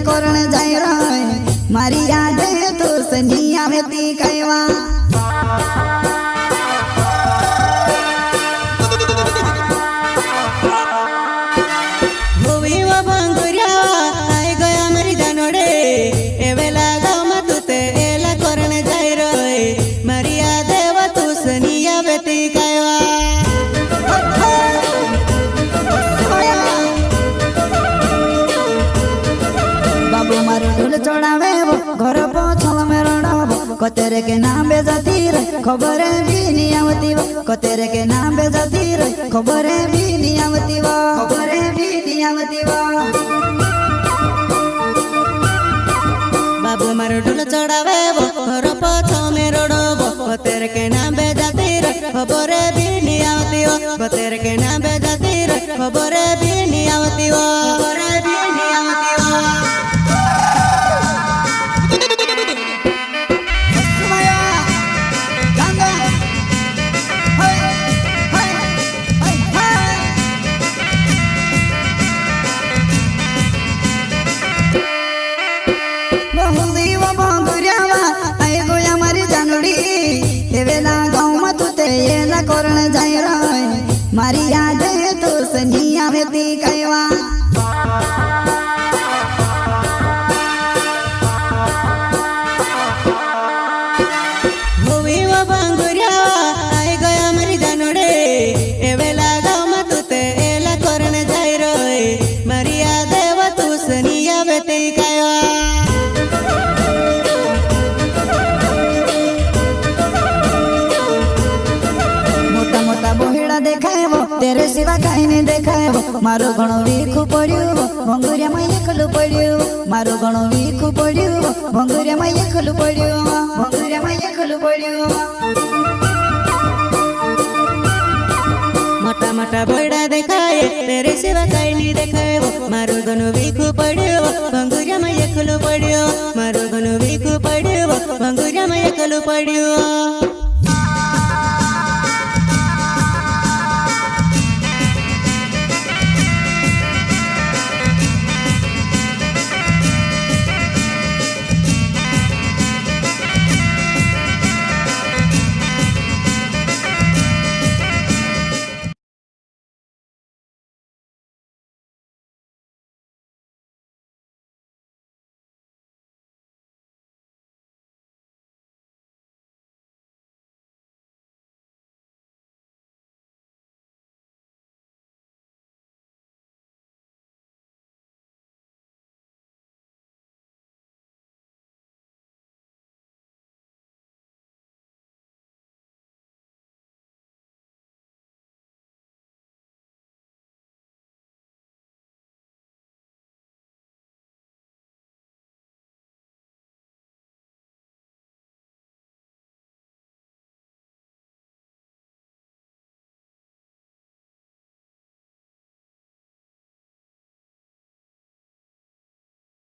करण जाय रे मारी याद तो सनी आवे ती कहवा चढ़ावे घर पछल में रड़ब कतेरे के नाम बेजाती रे खबर भी नहीं आवती कतेरे के नाम बेजाती रे खबर भी नहीं आवती खबर भी नहीं आवती बाबू मारो ढोल चढ़ावे घर पछल में रड़ब कतेरे के नाम बेजाती रे खबर भी नहीं आवती कतेरे के नाम बेजाती रे खबर भी नहीं आवती खबर भी नहीं आवती करण जाय रे मारी याद तो सनी आवे ती कहवा होवी व बांगुरिया आय गया मारी जानोडे एवेला गाव मा तुते एला करण जाय रे मारी याद व तू सनी आवे ती कहवा बोहिड़ा देखाएबो तेरे सिवा कहीं नहीं देखाएबो मारो घणो वीखु पड़ियो भंगुरिया में एकलु पड़ियो मारो घणो वीखु पड़ियो भंगुरिया में एकलु पड़ियो भंगुरिया में एकलु पड़ियो मोटा मोटा बोहिड़ा देखाए तेरे सिवा कहीं नहीं देखाएबो मारो घणो वीखु पड़ियो भंगुरिया में एकलु पड़ियो मारो घणो वीखु पड़ियो भंगुरिया में एकलु पड़ियो।